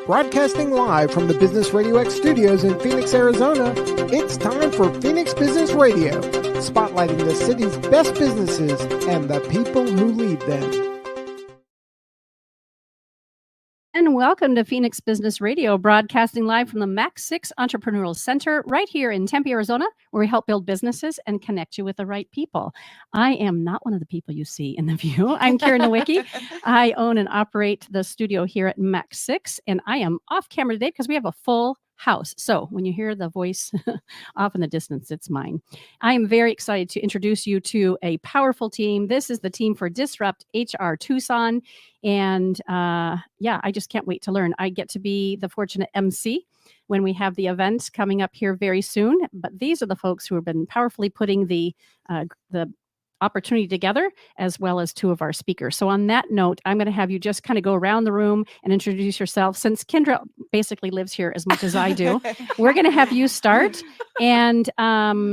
Broadcasting live from the Business RadioX studios in Phoenix, Arizona, it's time for Phoenix Business Radio, spotlighting the city's best businesses and the people who lead them. And welcome to Phoenix Business Radio, broadcasting live from the Max 6 Entrepreneurial Center right here in Tempe, Arizona, where we help build businesses and connect you with the right people. I am not one of the people you see in the view. I'm Karen Nowicki. I own and operate the studio here at Max 6, and I am off camera today because we have a full house. So when you hear the voice off in the distance, it's mine. I am very excited to introduce you to a powerful team. This is the team for Disrupt HR Tucson. And I just can't wait to learn. I get to be the fortunate MC when we have the event coming up here very soon. But these are the folks who have been powerfully putting the opportunity together, as well as two of our speakers. So on that note, I'm going to have you just kind of go around the room and introduce yourself. Since Kendra basically lives here as much as I do, we're going to have you start. And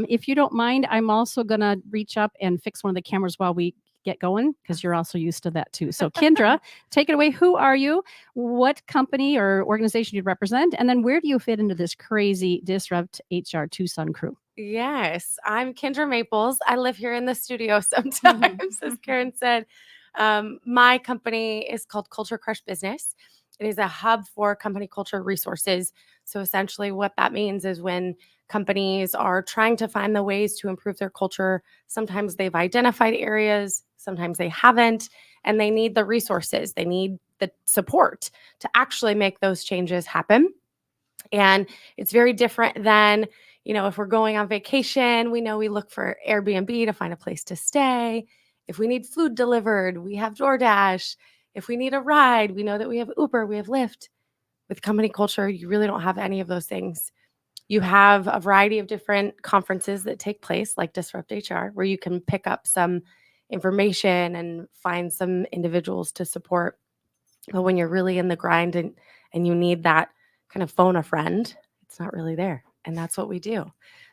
if you don't mind, I'm also going to reach up and fix one of the cameras while we get going, because you're also used to that too. So Kendra, take it away. Who are you? What company or organization do you represent? And then where do you fit into this crazy Disrupt HR Tucson crew? Yes, I'm Kendra Maples. I live here in the studio sometimes, as Karen said. My company is called Culture Crush Business. It is a hub for company culture resources. So essentially what that means is when companies are trying to find the ways to improve their culture, sometimes they've identified areas, sometimes they haven't, and they need the resources. They need the support to actually make those changes happen. And it's very different than, if we're going on vacation, we know we look for Airbnb to find a place to stay. If we need food delivered, we have DoorDash. If we need a ride, we know that we have Uber, we have Lyft. With company culture, you really don't have any of those things. You have a variety of different conferences that take place, like Disrupt HR, where you can pick up some information and find some individuals to support. But when you're really in the grind and you need that kind of phone a friend, it's not really there. And that's what we do.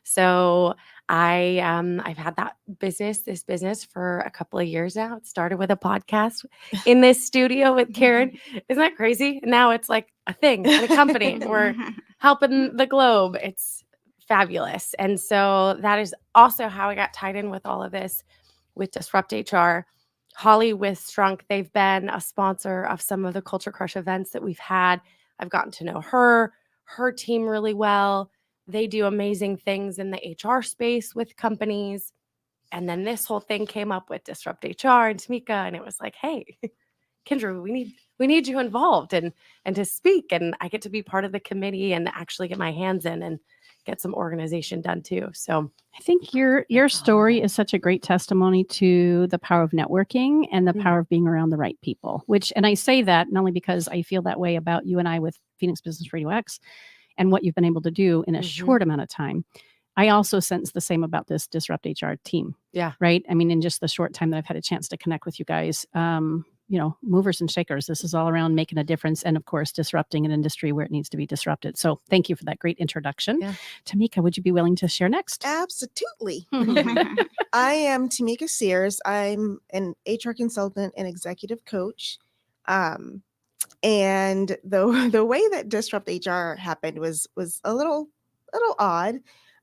So I've had this business for a couple of years now. It started with a podcast in this studio with Karen. Isn't that crazy? Now it's like a thing and a company. We're helping the globe. It's fabulous. And so that is also how I got tied in with all of this with Disrupt HR. Holly with Strunk, they've been a sponsor of some of the Culture Crush events that we've had. I've gotten to know her team really well. They do amazing things in the HR space with companies. And then this whole thing came up with Disrupt HR and Tamika, and it was like, hey, Kendra, we need you involved and to speak. And I get to be part of the committee and actually get my hands in and get some organization done too. So I think your story is such a great testimony to the power of networking and the power of being around the right people, and I say that not only because I feel that way about you and I with Phoenix Business RadioX and what you've been able to do in a short amount of time. I also sense the same about this Disrupt HR team. Yeah. Right. I mean, in just the short time that I've had a chance to connect with you guys, movers and shakers. This is all around making a difference and, of course, disrupting an industry where it needs to be disrupted. So thank you for that great introduction. Yeah. Tamika, would you be willing to share next? Absolutely. I am Tamika Sears. I'm an HR consultant and executive coach. And the way that Disrupt HR happened was a little odd.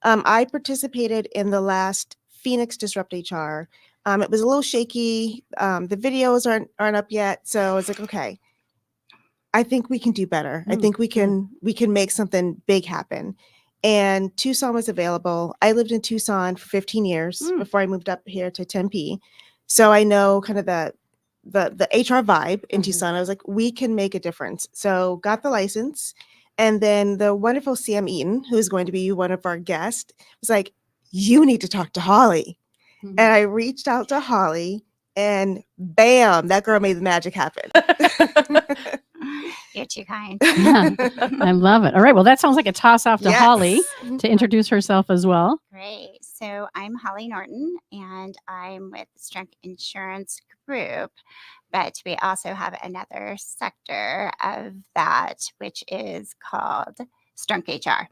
I participated in the last Phoenix Disrupt HR. It was a little shaky. The videos aren't up yet, so I was like, okay, I think we can do better. I think we can make something big happen. And Tucson was available. I lived in Tucson for 15 years before I moved up here to Tempe, so I know kind of the HR vibe in Tucson. I was like, we can make a difference. So got the license. And then the wonderful Sam Eaton, who's going to be one of our guests, was like, you need to talk to Holly. And I reached out to Holly and bam, that girl made the magic happen. You're too kind. I love it. All right. Well, that sounds like a toss off to Holly to introduce herself as well. Great. So I'm Holly Norton and I'm with Strunk Insurance Group, but we also have another sector of that, which is called Strunk HR.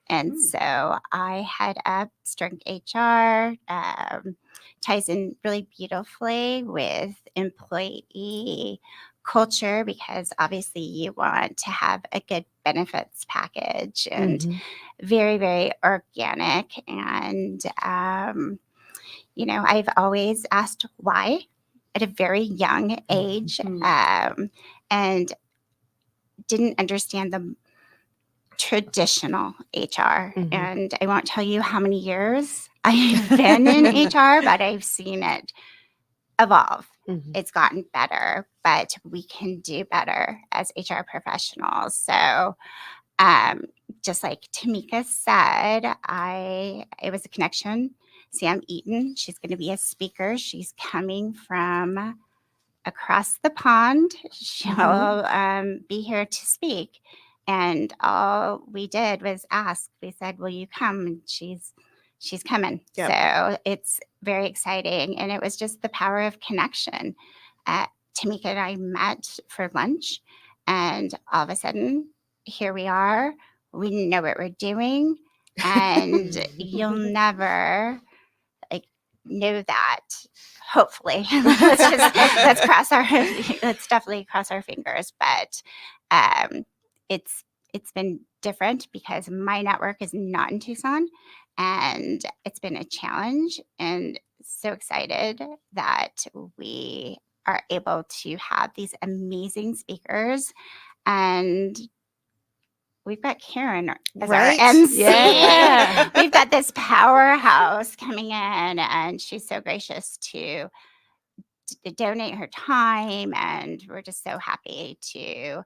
And so I head up Strunk HR, ties in really beautifully with employee culture, because obviously you want to have a good benefits package, and very, very organic. And, I've always asked why at a very young age, and didn't understand the traditional HR. And I won't tell you how many years I've been in HR, but I've seen it evolve. It's gotten better, but we can do better as HR professionals. So, just like Tamika said, it was a connection. Sam Eaton, she's going to be a speaker. She's coming from across the pond. She'll be here to speak. And all we did was ask. We said, "Will you come?" And she's coming. Yep. So it's very exciting. And it was just the power of connection. Tamika and I met for lunch, and all of a sudden, here we are. We know what we're doing, and you'll never know that. Hopefully, let's definitely cross our fingers. But it's been different because my network is not in Tucson, and it's been a challenge. And so excited that we are able to have these amazing speakers, and we've got Karen as our MC. Yeah. We've got this powerhouse coming in, and she's so gracious to donate her time, and we're just so happy to.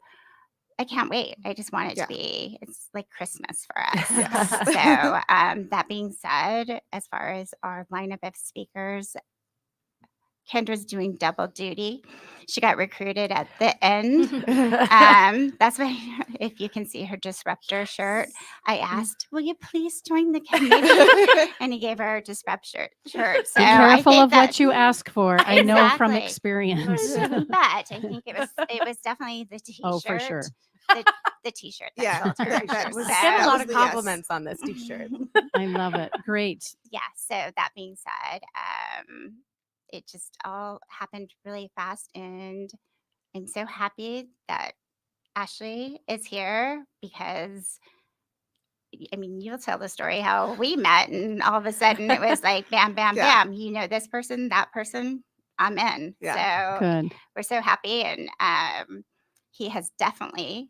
I can't wait. I just want it to be. It's like Christmas for us. So that being said, as far as our lineup of speakers, Kendra's doing double duty. She got recruited at the end. That's why, if you can see her disruptor shirt, I asked, "Will you please join the committee?" And he gave her a disruptor shirt. So be careful of what you ask for. I know from experience. But I think it was definitely the t-shirt. Oh, for sure. The t-shirt. That was a lot of compliments on this t-shirt. I love it. Great. Yeah. So that being said, it just all happened really fast, and I'm so happy that Ashley is here, because I mean, you'll tell the story how we met, and all of a sudden it was like bam, bam, bam. You know, this person, that person, I'm in. So good. We're so happy, and he has definitely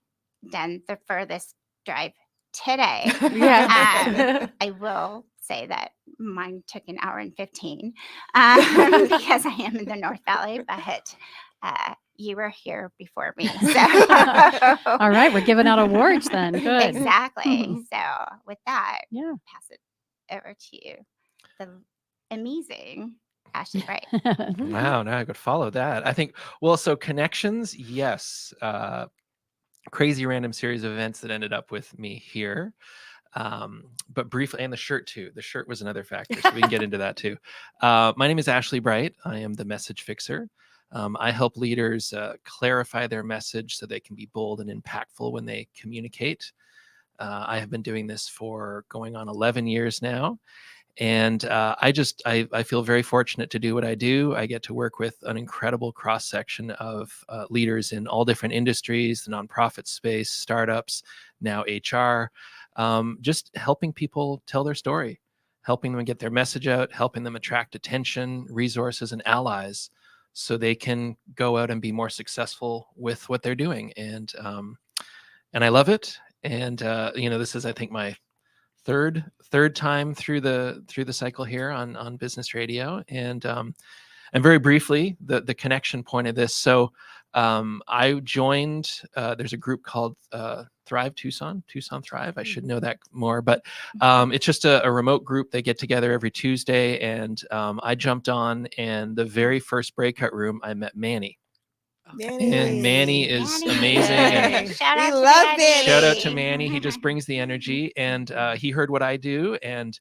done the furthest drive today. I will say that mine took an hour and 15 because I am in the North Valley, but you were here before me. So. All right, we're giving out awards then. Good. Exactly. So with that, pass it over to you, the amazing Ashley Bright. Wow, now I could follow that. I think, so connections, yes. Crazy random series of events that ended up with me here. But briefly, and the shirt too. The shirt was another factor, so we can get into that too. My name is Ashley Bright. I am the message fixer. I help leaders clarify their message so they can be bold and impactful when they communicate. I have been doing this for going on 11 years now. And I feel very fortunate to do what I do. I get to work with an incredible cross-section of leaders in all different industries, the nonprofit space, startups, now HR, just helping people tell their story, helping them get their message out, helping them attract attention, resources, and allies so they can go out and be more successful with what they're doing. And I love it. And this is, I think, my third time through the cycle here on Business Radio. And very briefly, the connection point of this. So I joined, there's a group called Thrive Tucson Thrive. I should know that more, but it's just a remote group. They get together every Tuesday, and I jumped on, and the very first breakout room, I met Manny. And Manny is amazing. And Shout out Manny. Shout out to Manny. He just brings the energy, and he heard what I do, and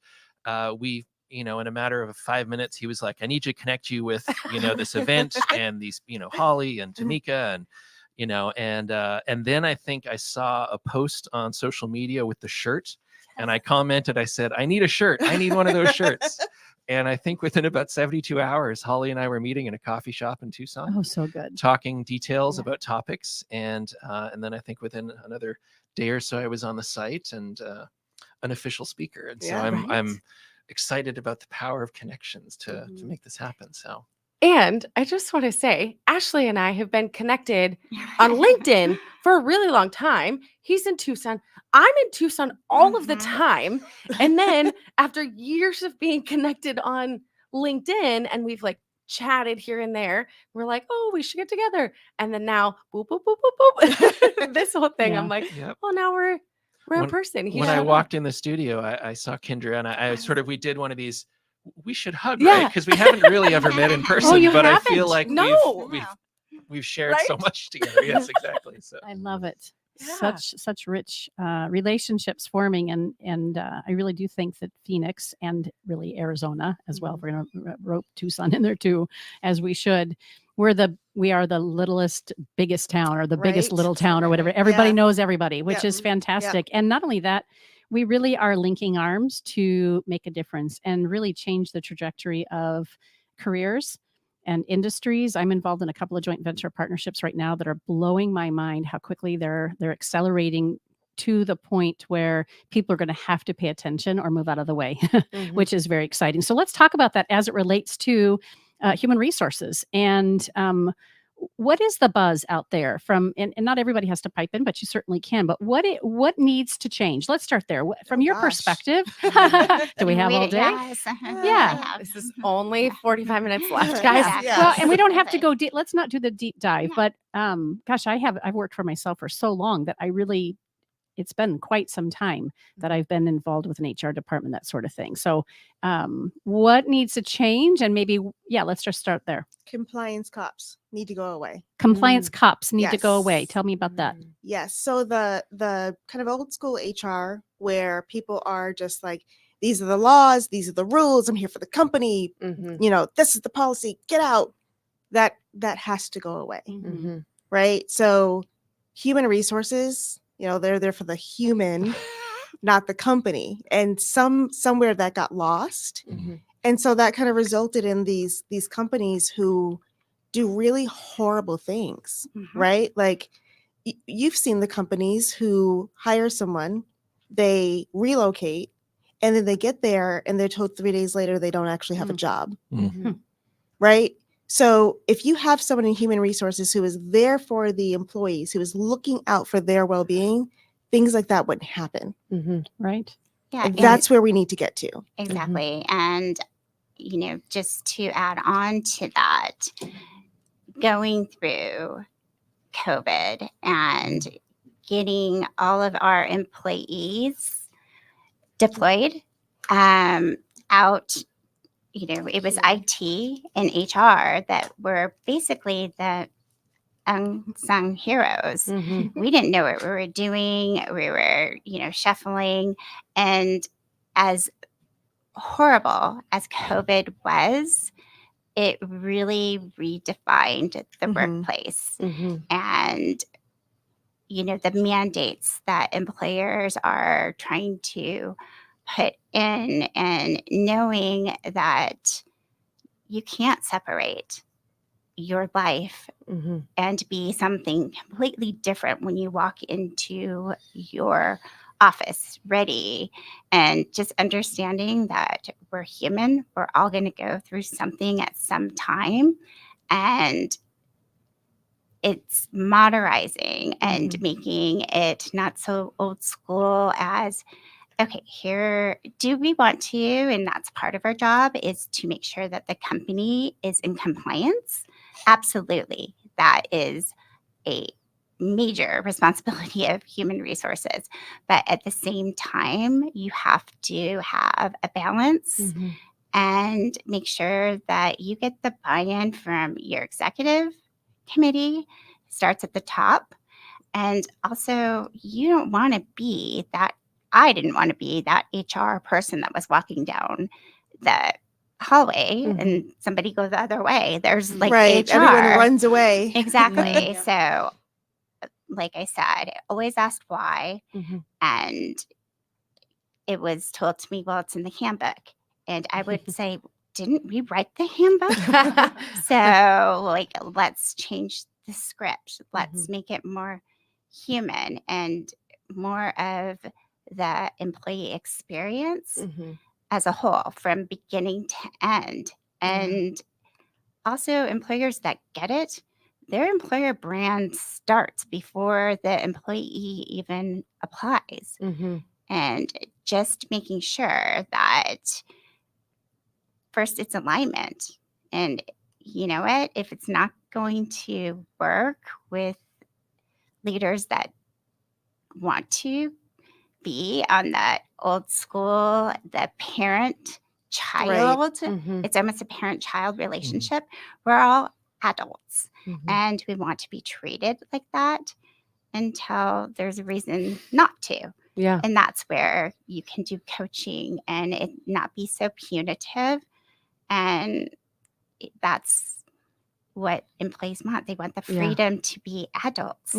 we, in a matter of 5 minutes, he was like, "I need to connect you with, this event and these, Holly and Tamika and." And then I think I saw a post on social media with the shirt, and I commented. I said, "I need a shirt. I need one of those shirts." And I think within about 72 hours, Holly and I were meeting in a coffee shop in Tucson. Oh, so good. Talking details Yeah. about topics. And then I think within another day or so, I was on the site and an official speaker. And so Yeah, I'm excited about the power of connections to make this happen. So. And I just want to say, Ashley and I have been connected on LinkedIn for a really long time. He's in Tucson. I'm in Tucson all of the time. And then after years of being connected on LinkedIn, and we've like chatted here and there, we're like, oh, we should get together. And then now, boop, boop, boop, boop, boop. This whole thing, Yeah. I'm like, Yep. well, now we're in person. When I walked in the studio, I saw Kendra, and I sort of, we did one of these, we should hug, Yeah. right? Because we haven't really ever met in person, you but I haven't? feel like No. we've shared so Right? much together. Yes, exactly. So I love it. Yeah. Such rich relationships forming, and I really do think that Phoenix and really Arizona as well. If we're going to rope Tucson in there too, as we should. We are the littlest, biggest town, or the biggest Right. little town, or whatever. Everybody Yeah. knows everybody, which Yep. is fantastic. And not only that, we really are linking arms to make a difference and really change the trajectory of careers and industries. I'm involved in a couple of joint venture partnerships right now that are blowing my mind how quickly they're accelerating to the point where people are going to have to pay attention or move out of the way, which is very exciting. So let's talk about that as it relates to human resources. And what is the buzz out there from, and not everybody has to pipe in, but you certainly can, but what needs to change? Let's start there. From your gosh. perspective, do we have all day? Yes. Yeah. This is only 45 minutes left, guys. Yeah. Well, and we don't have to Absolutely. go deep. Let's not do the deep dive, No. but gosh, I've worked for myself for so long that it's been quite some time that I've been involved with an HR department, that sort of thing. So what needs to change? And maybe, let's just start there. Compliance cops need to go away. Compliance cops need to go Yes. away. Tell me about that. Yes. So the kind of old school HR where people are just like, these are the laws, these are the rules, I'm here for the company, this is the policy, get out. That has to go away. Right? So human resources, they're there for the human, not the company. And somewhere that got lost. And so that kind of resulted in these companies who do really horrible things, right? Like you've seen the companies who hire someone, they relocate, and then they get there and they're told 3 days later they don't actually have a job, right? So if you have someone in human resources who is there for the employees, who is looking out for their well-being, things like that wouldn't happen. Right. Yeah. And that's where we need to get to. Exactly. And, just to add on to that, going through COVID and getting all of our employees deployed out, it was IT and HR that were basically the unsung heroes. We didn't know what we were doing. We were, shuffling. And as horrible as COVID was, it really redefined the workplace. And, the mandates that employers are trying to put in, and knowing that you can't separate your life and be something completely different when you walk into your office ready, and just understanding that we're human, we're all going to go through something at some time, and it's modernizing and making it not so old school as, okay, here, do we want to, and that's part of our job, is to make sure that the company is in compliance. Absolutely. That is a major responsibility of human resources. But at the same time, you have to have a balance and make sure that you get the buy-in from your executive committee, starts at the top. And also, you don't want to be that. I didn't want to be that HR person that was walking down the hallway and somebody goes the other way. There's like Right. HR. Everyone runs away. Exactly. So, like I said, I always asked why. And it was told to me, well, it's in the handbook. And I would say, didn't we write the handbook? So like, let's change the script. Let's make it more human and more of the employee experience as a whole from beginning to end. And also employers that get it, their employer brand starts before the employee even applies. And just making sure that first it's alignment. And you know what? If it's not going to work with leaders that want to be on that old school, the parent child, it's almost a parent child relationship. We're all adults and we want to be treated like that until there's a reason not to. Yeah. And that's where you can do coaching and it not be so punitive. And that's what employees want. They want the freedom to be adults.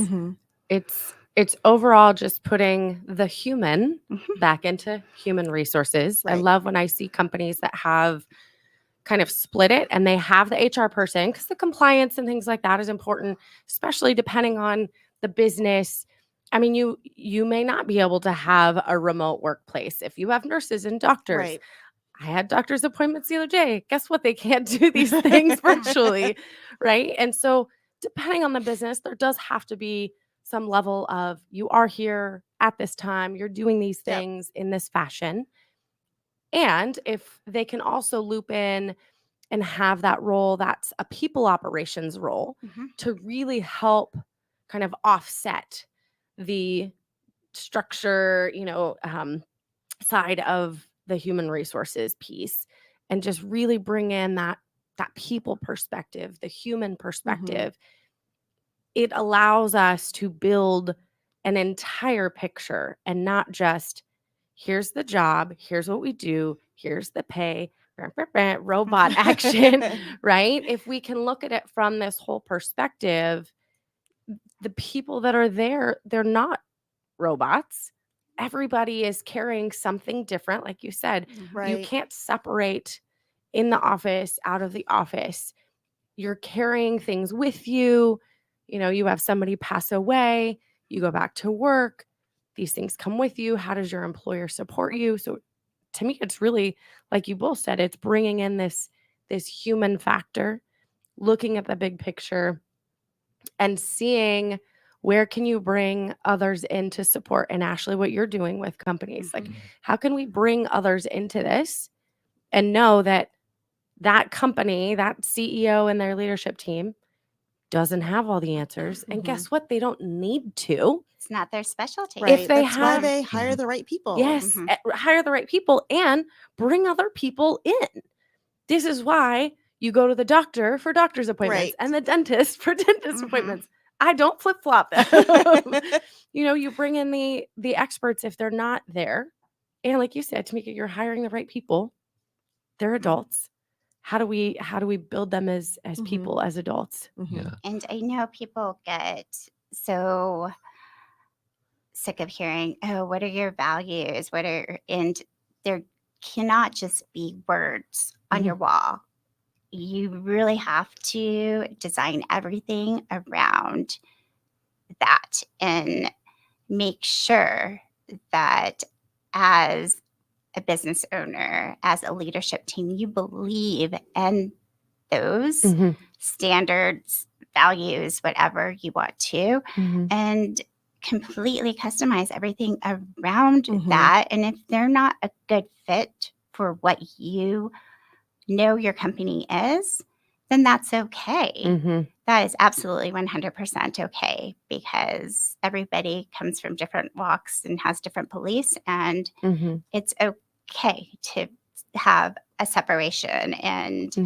It's overall just putting the human back into human resources. I love when I see companies that have kind of split it and they have the HR person, because the compliance and things like that is important, especially depending on the business. I mean, you may not be able to have a remote workplace if you have nurses and doctors. I had doctor's appointments the other day. Guess what? They can't do these things virtually, right? And so depending on the business, there does have to be some level of, you are here at this time, you're doing these things in this fashion. And if they can also loop in and have that role that's a people operations role to really help kind of offset the structure, side of the human resources piece, and just really bring in that people perspective, the human perspective, it allows us to build an entire picture and not just, here's the job, here's what we do, here's the pay, robot action, right? If we can look at it from this whole perspective, the people that are there, they're not robots. Everybody is carrying something different. Like you said, you can't separate in the office, out of the office. You're carrying things with you. You have somebody pass away, you go back to work, these things come with you. How does your employer support you? So to me, it's really, like you both said, it's bringing in this human factor, looking at the big picture and seeing where can you bring others in to support. And Ashley, what you're doing with companies, like how can we bring others into this and know that that company, that CEO and their leadership team doesn't have all the answers. And guess what? They don't need to. It's not their specialty. If they That's why they hire the right people. Yes, hire the right people and bring other people in. This is why you go to the doctor for doctor's appointments and the dentist for dentist appointments. I don't flip-flop them. You bring in the experts if they're not there. And like you said, Tamika, you're hiring the right people. They're adults. How do we build them as people, as adults? And I know people get so sick of hearing, oh, what are your values? And there cannot just be words on your wall. You really have to design everything around that and make sure that as a business owner, as a leadership team, you believe in those standards, values, whatever you want to, and completely customize everything around that. And if they're not a good fit for what you know your company is, then that's okay. That is absolutely 100% okay, because everybody comes from different walks and has different beliefs, and it's okay to have a separation. And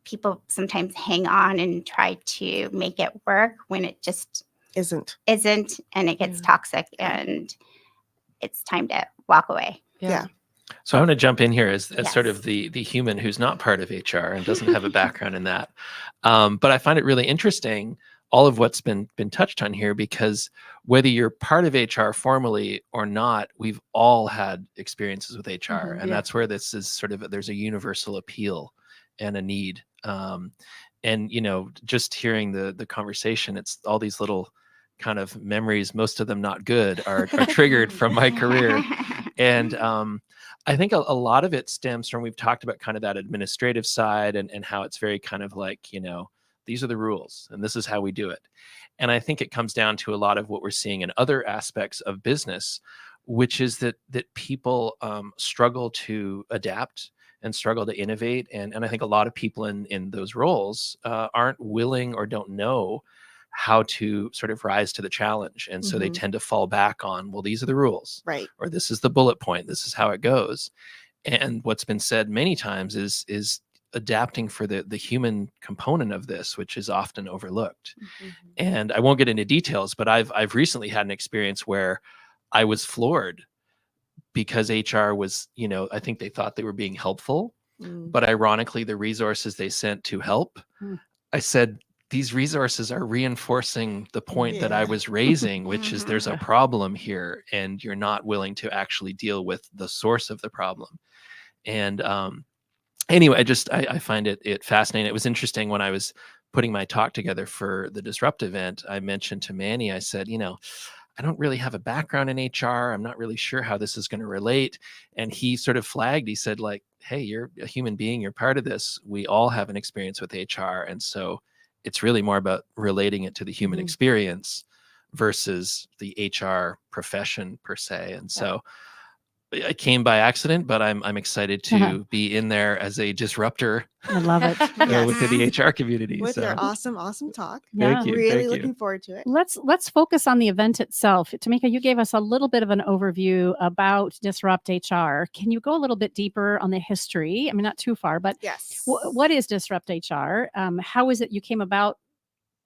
people sometimes hang on and try to make it work when it just isn't, and it gets toxic, and it's time to walk away. So I want to jump in here as sort of the human who's not part of HR and doesn't have a background in that. But I find it really interesting all of what's been touched on here, because whether you're part of HR formally or not, we've all had experiences with HR, and that's where this is sort of, there's a universal appeal and a need. And just hearing the conversation, it's all these little kind of memories, most of them not good, are triggered from my career. And I think a lot of it stems from, we've talked about kind of that administrative side, and how it's very kind of like, these are the rules and this is how we do it. And I think it comes down to a lot of what we're seeing in other aspects of business, which is that people struggle to adapt and struggle to innovate. And I think a lot of people in those roles aren't willing or don't know how to sort of rise to the challenge. And so they tend to fall back on, well, these are the rules, Right. or this is the bullet point, this is how it goes. And what's been said many times is adapting for the human component of this, which is often overlooked. And I won't get into details, but I've recently had an experience where I was floored because HR was, I think they thought they were being helpful, but ironically, the resources they sent to help, I said, these resources are reinforcing the point that I was raising, which is there's a problem here and you're not willing to actually deal with the source of the problem. And anyway, I find it fascinating. It was interesting when I was putting my talk together for the Disrupt event, I mentioned to Manny, I said, I don't really have a background in HR. I'm not really sure how this is going to relate. And he sort of flagged, he said, like, hey, you're a human being, you're part of this. We all have an experience with HR. And so it's really more about relating it to the human experience versus the HR profession per se. And so I came by accident, but I'm excited to be in there as a disruptor. I love it. Within the HR community. With So. your awesome talk. Yeah. Thank you. Really Thank you. looking forward to it. Let's focus on the event itself. Tamika, you gave us a little bit of an overview about Disrupt HR. Can you go a little bit deeper on the history? I mean, not too far, but Yes. what is Disrupt HR? How is it you came about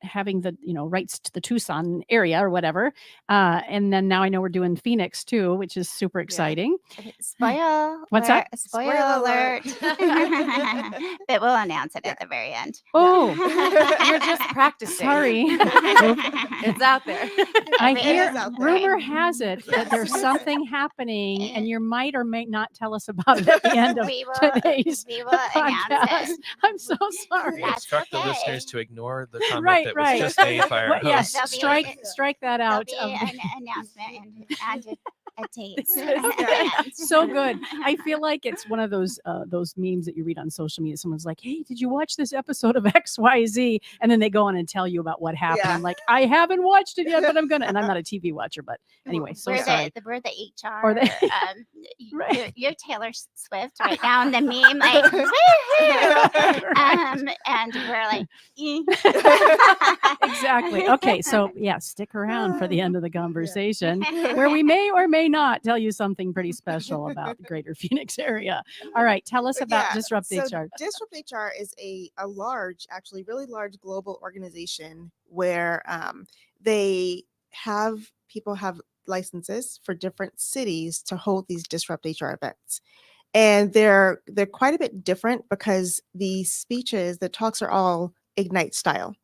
having the rights to the Tucson area or whatever, and then now I know we're doing Phoenix too, which is super exciting. What's that? Spoiler alert. But we'll announce it at the very end. Oh, You're just practicing. sorry. It's out there. I It hear is out there. rumor has it that there's something happening, and you might or may not tell us about it at the end of we will today's announce podcast. it. I'm so sorry. We That's instruct the okay. listeners to ignore the comment Right, that right. was just made by our Well, yes, host. There'll be- strike that There'll out. be of- an announcement and a date. So good. I feel like it's one of those memes that you read on social media. Someone's like, "Hey, did you watch this episode of XYZ?" And then they go on and tell you about what happened. Yeah. I'm like, I haven't watched it yet, but I'm gonna. And I'm not a TV watcher, but anyway, so we're sorry. we're the HR. Or the- Right. You're Taylor Swift right now in the meme, like, woohoo! And we're like, Exactly. Okay, so yeah, stick around for the end of the conversation where we may or may not tell you something pretty special about the greater Phoenix area. All right, tell us about Yeah, Disrupt so HR. Disrupt HR is a large, actually really large global organization where people have licenses for different cities to hold these Disrupt HR events. And they're quite a bit different because the talks are all Ignite style.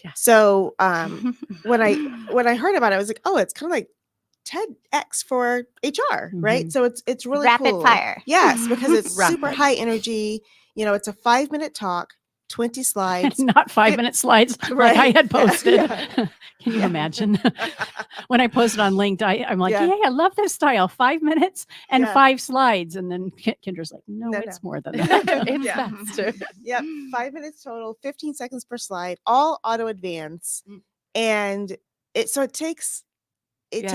Yeah. So when I heard about it, I was like, oh, it's kind of like TEDx for HR, right? So it's really rapid cool. fire. Yes, because it's super Rapid. high energy. It's a 5-minute talk, 20 slides. Not 5-minute slides like I Right. had posted. Yeah. Can you imagine? When I posted on LinkedIn, I'm like, Yeah. yeah, I love this style. 5 minutes and Yeah. 5 slides. And then Kendra's like, no, No, it's no. more than that. It's Yeah. faster. Yep, 5 minutes total, 15 seconds per slide, all auto advance. And it takes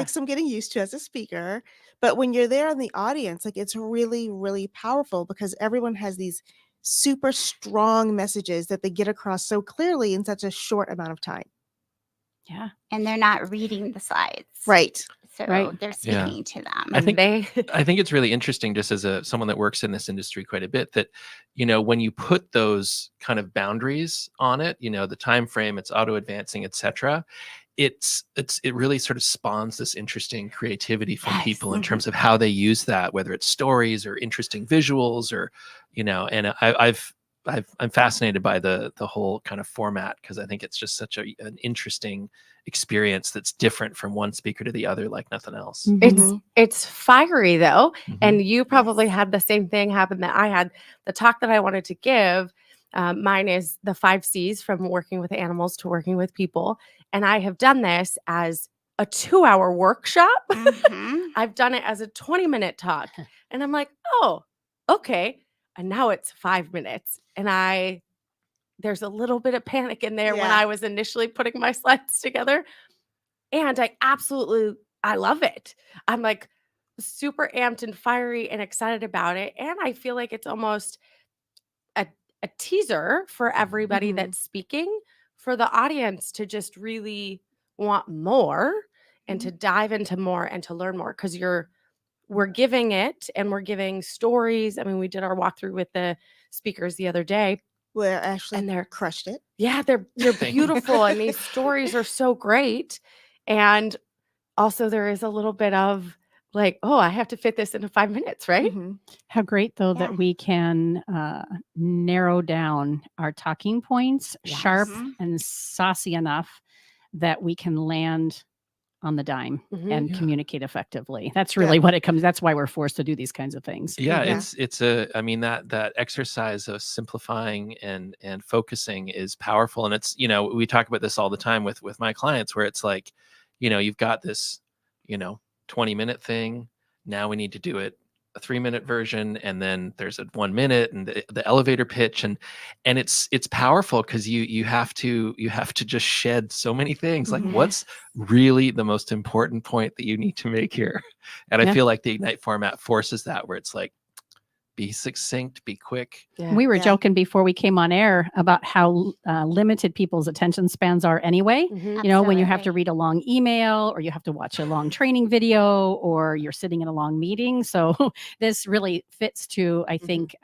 some getting used to as a speaker, but when you're there in the audience, like it's really, really powerful because everyone has these super strong messages that they get across so clearly in such a short amount of time. Yeah. And they're not reading the slides. Right. So Right. they're Yeah. speaking to them. I think they I think it's really interesting, just as someone that works in this industry quite a bit, that when you put those kind of boundaries on it, the time frame, it's auto advancing, etc. It really sort of spawns this interesting creativity from Yes. people in terms of how they use that, whether it's stories or interesting visuals or and I've I'm fascinated by the whole kind of format, because I think it's just such an interesting experience that's different from one speaker to the other, like nothing else. Mhm. It's fiery though, Mhm. and you probably Yes. had the same thing happen that I had. The talk that I wanted to give, mine is the 5 C's, from working with animals to working with people, and I have done this as a 2-hour workshop. Mhm. I've done it as a 20-minute talk, and I'm like, oh, okay, and now it's 5 minutes, and there's a little bit of panic in there when Yeah. I was initially putting my slides together. And I love it. I'm like super amped and fiery and excited about it. And I feel like it's almost a, a teaser for everybody Mhm. that's speaking, for the audience to just really want more and to dive into more and to learn more, because we're giving it and we're giving stories. I mean, we did our walkthrough with the speakers the other day, Where Ashley and they're crushed it. yeah, they're Thank you. beautiful, and these stories are so great. And also there is a little bit of like, oh, I have to fit this into 5 minutes, right? Mhm. How great, though, Yeah. that we can narrow down our talking points sharp Mhm. and saucy enough that we can land on the dime Mhm. and Yeah. communicate effectively. That's really what it comes. That's why we're forced to do these kinds of things. Yeah, Yeah. I mean, that exercise of simplifying and focusing is powerful. And it's, we talk about this all the time with my clients, where it's like, you've got this, 20-minute thing. Now we need to do it a 3-minute version, and then there's a 1 minute and the elevator pitch, and it's powerful, because you have to just shed so many things. Like, Mhm. what's really the most important point that you need to make here? And I Yeah. feel like the Ignite format forces that, where it's like, be succinct, be quick. Yeah. We were Yeah. joking before we came on air about how limited people's attention spans are anyway. Mhm. When you have to Absolutely. read a long email, or you have to watch a long training video, or you're sitting in a long meeting. So this really fits to, I think,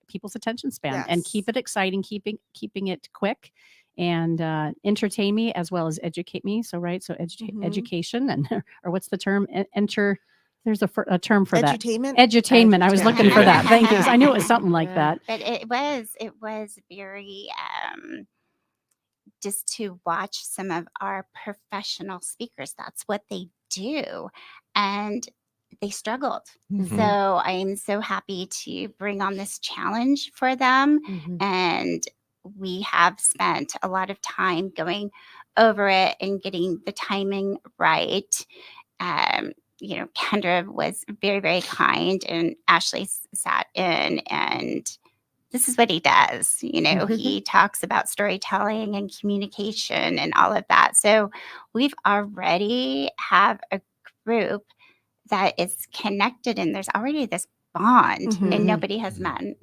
people's attention span, and Yes. keep it exciting, keeping it quick, and entertain me as well as educate me. So Mhm. education, and or what's the term? There's a term for that. Edutainment. Edutainment. I was looking for that. Thank you. I knew it was something like Yeah. that. But it was very just to watch some of our professional speakers. That's what they do, and they struggled. Mhm. So I'm so happy to bring on this challenge for them, Mhm. and we have spent a lot of time going over it and getting the timing right. Kendra was very, very kind, and Ashley sat in, and this is what he does. He talks about storytelling and communication and all of that. So we've already have a group that is connected, and there's already this bond, Mhm. and nobody has Mhm.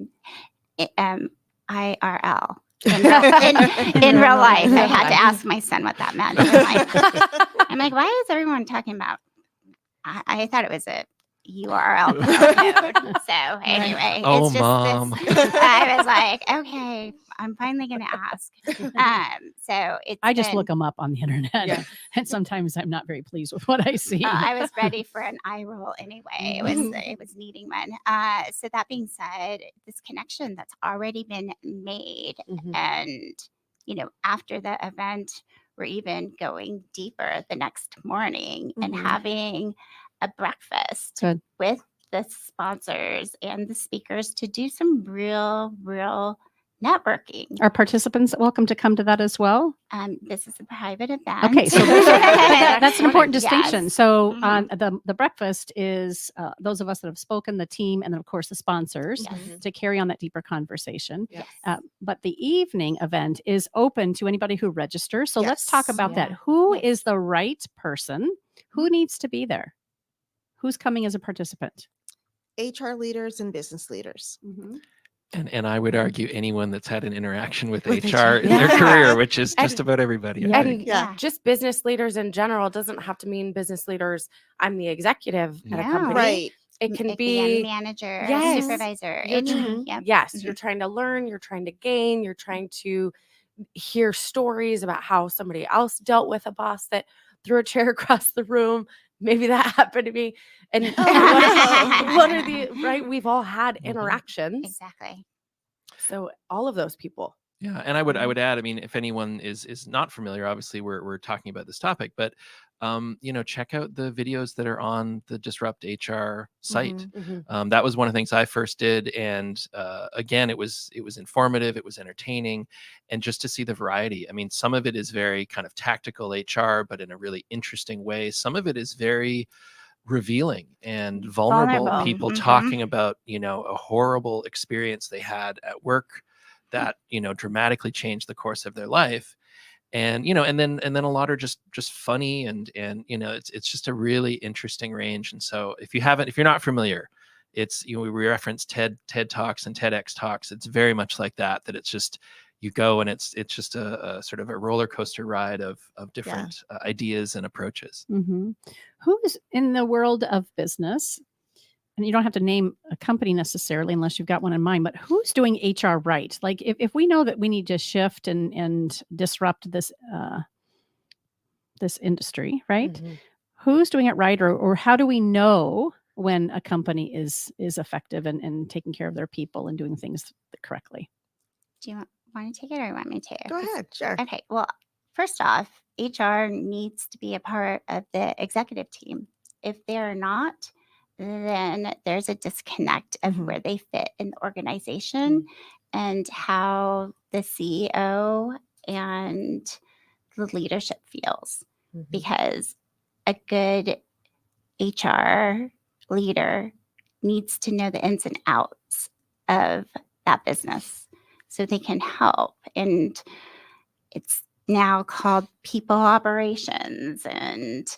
met IRL. In real life, I had to ask my son what that meant. I'm like, why is everyone talking about? I thought it was a URL code. So anyway, Oh, it's just Mom. I was like, okay, I'm finally going to ask. So it's. I just been- look them up on the internet, Yeah. and sometimes I'm not very pleased with what I see. I was ready for an eye roll anyway. Mhm. It was needing one. So that being said, this connection that's already been made, Mhm. and after the event, we're even going deeper the next morning and Mhm. having a breakfast Good. with the sponsors and the speakers to do some real networking. Are participants welcome to come to that as well? This is a private event. Okay, so that's an important Yes. distinction. So Mhm. the breakfast is those of us that have spoken, the team, and then of course the sponsors, Yes. to carry on that deeper conversation. Yes. But the evening event is open to anybody who registers. So let's talk Yes. about Yeah. that. Who Yes. is the right person? Who needs to be there? Who's coming as a participant? HR leaders and business leaders. And I would argue anyone that's had an interaction with With HR in their Yeah. career, which is And- just about everybody. I Yeah. think. And Yeah. just business leaders in general doesn't have to mean business leaders. I'm the executive at a No. company. Right. It can It be a be manager, a Yes. supervisor, You're any. Mhm. Yep. yes, Mhm. you're trying to learn, you're trying to gain, you're trying to hear stories about how somebody else dealt with a boss that threw a chair across the room. Maybe that happened to me. And Oh, one or the right, we've all had Mhm. interactions. Exactly. So all of those people. Yeah, and I would add, I mean, if anyone is not familiar, obviously we're talking about this topic, but check out the videos that are on the Disrupt HR site. That was one of the things I first did, and again, it was informative, it was entertaining, and just to see the variety. I mean, some of it is very kind of tactical HR, but in a really interesting way. Some of it is very revealing and vulnerable. Vulnerable. People Mhm. talking about a horrible experience they had at work that dramatically changed the course of their life. And and then a lot are just funny, and it's just a really interesting range. And so if you're not familiar, it's we reference TED Talks and TEDx Talks. It's very much like that it's just you go, and it's just a sort of a roller coaster ride of different ideas and approaches. Who's in the world of business, and you don't have to name a company necessarily unless you've got one in mind, but who's doing HR right? Like if we know that we need to shift and disrupt this this industry, right? Who's doing it right, or how do we know when a company is effective and taking care of their people and doing things correctly? Do you want to take it or you want me to? Go ahead. Sure. Okay. Well, first off, HR needs to be a part of the executive team. If they're not, then there's a disconnect of where they fit in the organization and how the CEO and the leadership feels. Because a good HR leader needs to know the ins and outs of that business so they can help. And it's now called people operations. And,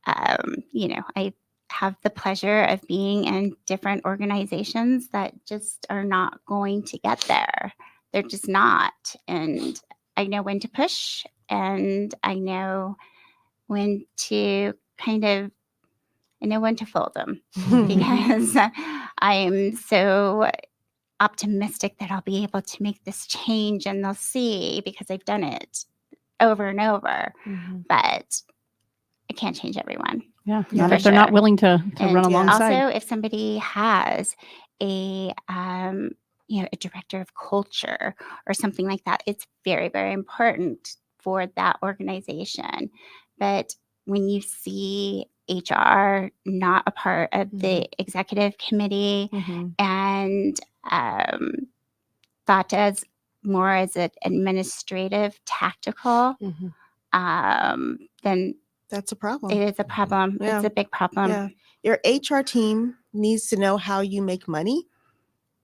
I have the pleasure of being in different organizations that just are not going to get there. They're just not. And I know when to push, and I know when to I know when to fold them because I am so optimistic that I'll be able to make this change, and they'll see because I've done it over and over. But I can't change everyone. Yeah, For if they're not sure. willing to run And alongside. also, if somebody has a a director of culture or something like that, it's very, very important for that organization. But when you see HR not a part of the executive committee and thought as more as an administrative, tactical, then That's a problem. it is a problem. Yeah. It's a big problem. Yeah. Your HR team needs to know how you make money,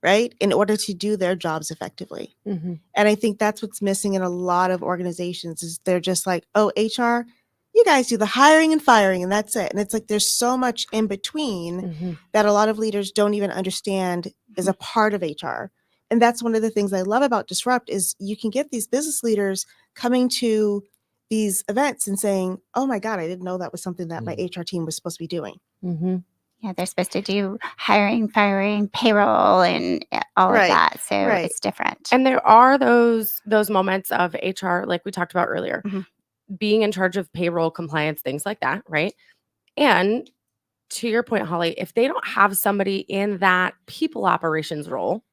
right, in order to do their jobs effectively. And I think that's what's missing in a lot of organizations is they're just like, oh, HR, you guys do the hiring and firing, and that's it. And it's like there's so much in between that a lot of leaders don't even understand is a part of HR. And that's one of the things I love about Disrupt is you can get these business leaders coming to these events and saying, oh my God, I didn't know that was something that my HR team was supposed to be doing. Yeah, they're supposed to do hiring, firing, payroll, and all of that. So it's different. And there are those moments of HR, like we talked about earlier, being in charge of payroll, compliance, things like that, right? And to your point, Holly, if they don't have somebody in that people operations role,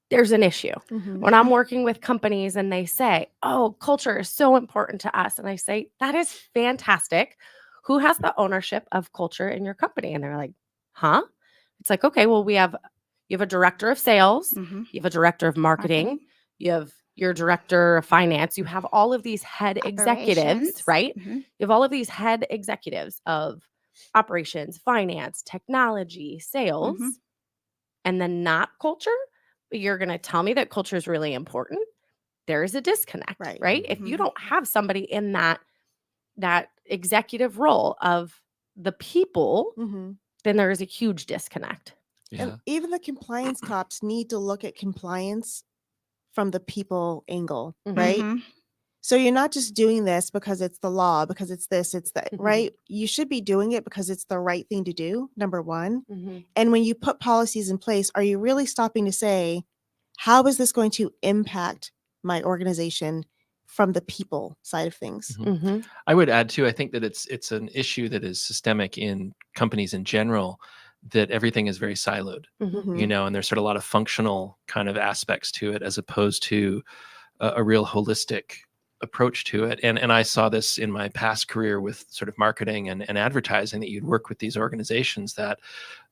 there's an issue. When I'm working with companies and they say, oh, culture is so important to us. And I say, that is fantastic. Who has the ownership of culture in your company? And they're like, huh? It's like, okay, well, you have a director of sales, you have a director of marketing, you have your director of finance, you have all of these head executives, right? You have all of these head executives of operations, finance, technology, sales, and then not culture. But you're going to tell me that culture is really important. There is a disconnect, right? If you don't have somebody in that executive role of the people, then there is a huge disconnect. And even the compliance cops need to look at compliance from the people angle, right? So you're not just doing this because it's the law, because it's this, it's that, right? You should be doing it because it's the right thing to do, number one. And when you put policies in place, are you really stopping to say, how is this going to impact my organization from the people side of things? I would add too, I think that it's an issue that is systemic in companies in general, that everything is very siloed, Mhm. you know, and there's sort of a lot of functional kind of aspects to it as opposed to a real holistic approach to it. And I saw this in my past career with sort of marketing and advertising, that you'd work with these organizations that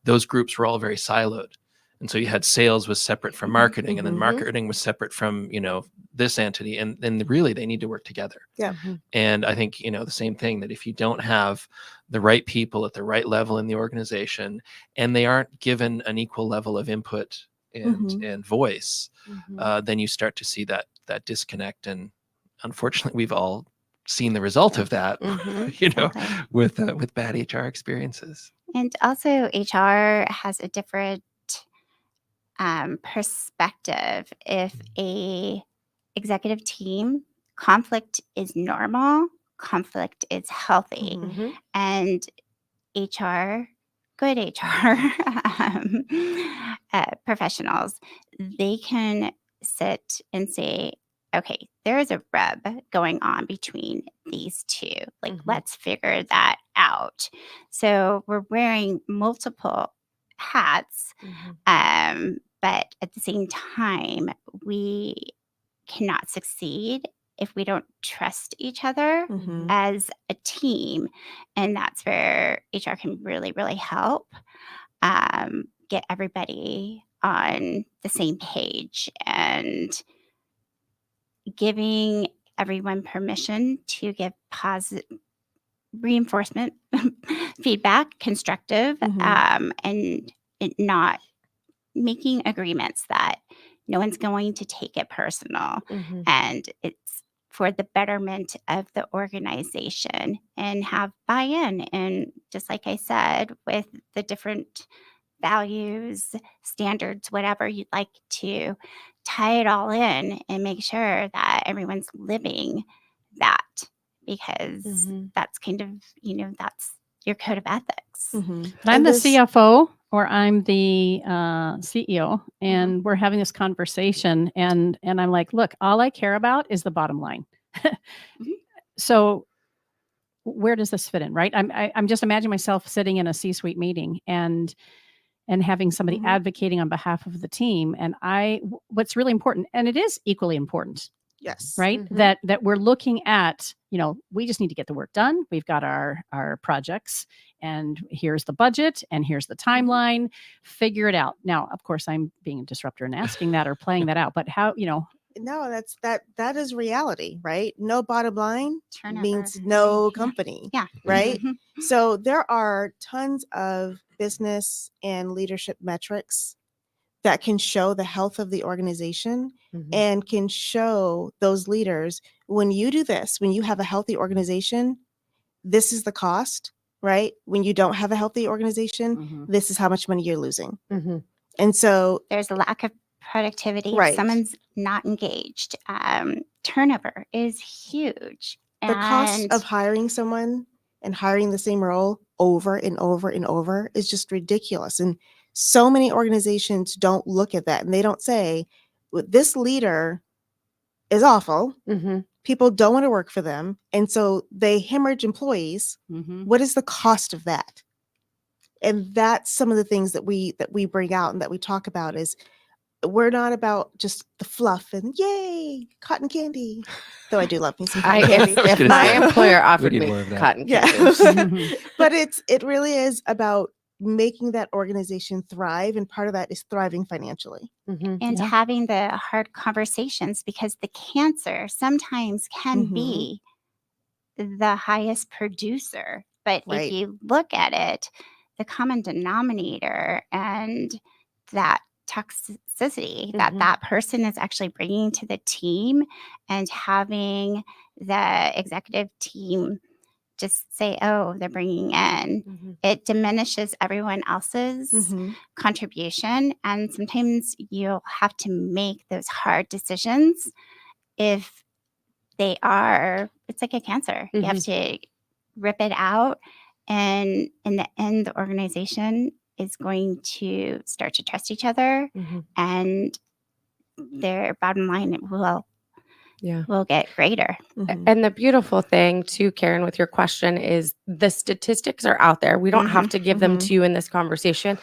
those groups were all very siloed. And so you had sales was separate from marketing, and then Mhm. marketing was separate from, you know, this entity. And really they need to work together. Yeah. And I think, you know, the same thing, that if you don't have the right people at the right level in the organization, and they aren't given an equal level of input and voice, then you start to see that disconnect. And unfortunately, we've all seen the result of that, you know, Exactly. with bad HR experiences. And also, HR has a different perspective. If a executive team, conflict is normal, conflict is healthy, and HR, good HR professionals, they can sit and say, okay, there is a rub going on between these two. Like, let's figure that out. So we're wearing multiple hats, but at the same time, we cannot succeed if we don't trust each other as a team. And that's where HR can really, really help get everybody on the same page and giving everyone permission to give positive reinforcement, feedback, constructive, and it not making agreements that no one's going to take it personal, and it's for the betterment of the organization, and have buy-in. And just like I said, with the different values, standards, whatever you'd like to tie it all in and make sure that everyone's living that, because that's kind of, you know, that's your code of ethics. I'm the CFO or I'm the CEO, and we're having this conversation, and I'm like, look, all I care about is the bottom line. So where does this fit in, right? I'm just imagining myself sitting in a C-suite meeting and having somebody advocating on behalf of the team. And what's really important, and it is equally important, Yes. right? That we're looking at, you know, we just need to get the work done. We've got our projects, and here's the budget, and here's the timeline. Figure it out. Now, of course, I'm being a disruptor and asking that or playing that out, but how, you know? No, that is reality, right? No bottom line Turnover means no company. Yeah. Right? So there are tons of business and leadership metrics that can show the health of the organization and can show those leaders, when you do this, when you have a healthy organization, this is the cost, right? When you don't have a healthy organization, this is how much money you're losing. And so there's a lack of productivity Right. if someone's not engaged. Turnover is huge. the cost And of hiring someone and hiring the same role over and over and over is just ridiculous. And so many organizations don't look at that, and they don't say, "Well, this leader is awful. People don't want to work for them." And so they hemorrhage employees. What is the cost of that? And that's some of the things that we bring out and that we talk about is, we're not about just the fluff and yay, cotton candy. Though I do love me some cotton candy. If my employer offered need me more of that. cotton Yeah. candy, But it really is about making that organization thrive, and part of that is thriving financially. and having the hard conversations, because the cancer sometimes can be the highest producer. But Right. if you look at it, the common denominator and that toxicity that person is actually bringing to the team, and having the executive team just say, oh, they're bringing in, it diminishes everyone else's contribution. And sometimes you'll have to make those hard decisions if they are, it's like a cancer. You have to rip it out. And in the end, the organization is going to start to trust each other, and their bottom line will Yeah. will get greater. Mhm. And the beautiful thing too, Karen, with your question is the statistics are out there. We don't have to give them Mhm. to you in this conversation.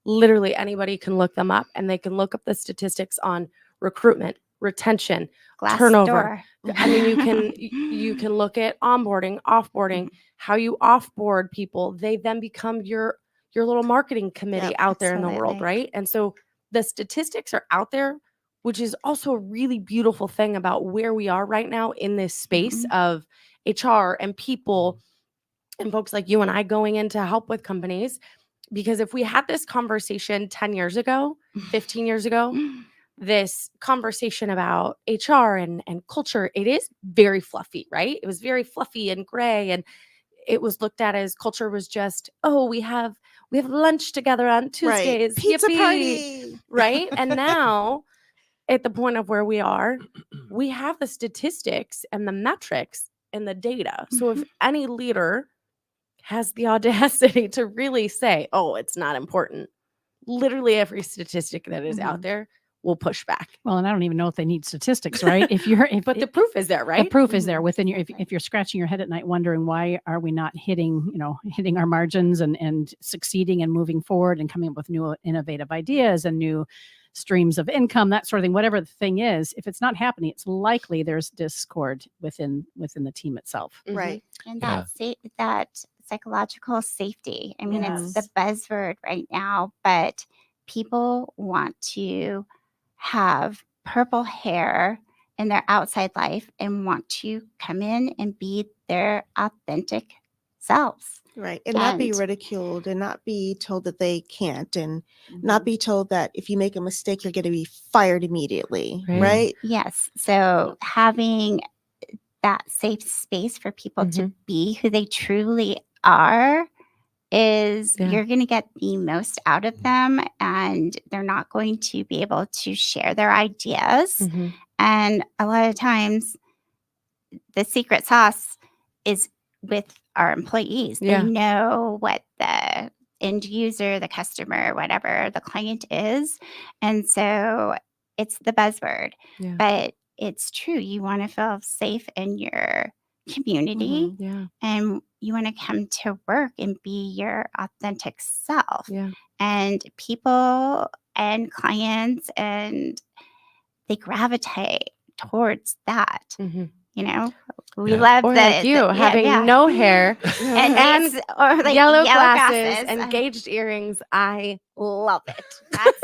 Literally anybody can look them up, and they can look up the statistics on recruitment, retention, Glass turnover. door. I mean, you can look at onboarding, offboarding, how you offboard people. They then become your little marketing committee Yep, out there in the world, absolutely. right? And so the statistics are out there, which is also a really beautiful thing about where we are right now in this space of HR and people and folks like you and I going in to help with companies. Because if we had this conversation 10 years ago, 15 years ago, this conversation about HR and culture, it is very fluffy, right? It was very fluffy and gray, and it was looked at as culture was just, oh, we have lunch together on Right. Tuesdays, Pizza yippee, party. right? And now at the point of where we are, we have the statistics and the metrics and the data. So if any leader has the audacity to really say, oh, it's not important, literally every statistic that is out there will push back. Well, and I don't even know if they need statistics, right? But the proof is there, right? The proof is there within your, if you're scratching your head at night wondering why are we not hitting our margins and succeeding and moving forward and coming up with new innovative ideas and new streams of income, that sort of thing, whatever the thing is, if it's not happening, it's likely there's discord within the team itself. Right. And Yeah. that psychological safety. I mean, it's the Yes. buzzword right now, but people want to have purple hair in their outside life and want to come in and be their authentic selves. Right. And not be And- ridiculed and not be told that they can't and not be told that if you make a mistake, you're going to be fired immediately. Right. Right. Yes. So having that safe space for people to be who they truly are is Yeah. you're going to get the most out of them, and they're not going to be able to share their ideas. And a lot of times the secret sauce is with our employees. Yeah. They know what the end user, the customer, whatever the client is. And so it's the buzzword. Yeah. But it's true. You want to feel safe in your community Yeah. and you want to come to work and be your authentic self. Yeah. And people and clients, and they gravitate towards that. You know, we Yeah. love Or the, like you the- yeah, having yeah. no hair, and it's- or like yellow glasses. glasses, and gauged earrings. I love it.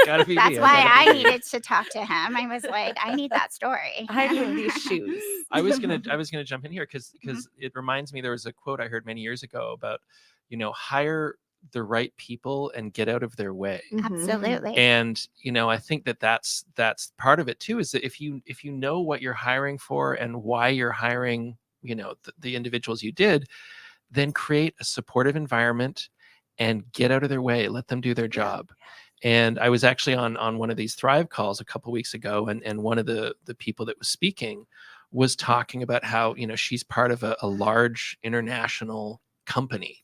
Gotta be That's me. why gotta be I me. needed to talk to him. I was like, I need that story. I need these shoes. I was gonna jump in here because it reminds me, there was a quote I heard many years ago about, hire the right people and get out of their way. Absolutely. And I think that's part of it too, is that if you know what you're hiring for and why you're hiring the individuals you did, then create a supportive environment and get out of their way, let them do their job. And I was actually on one of these Thrive calls a couple weeks ago, and one of the people that was speaking was talking about how she's part of a large international company,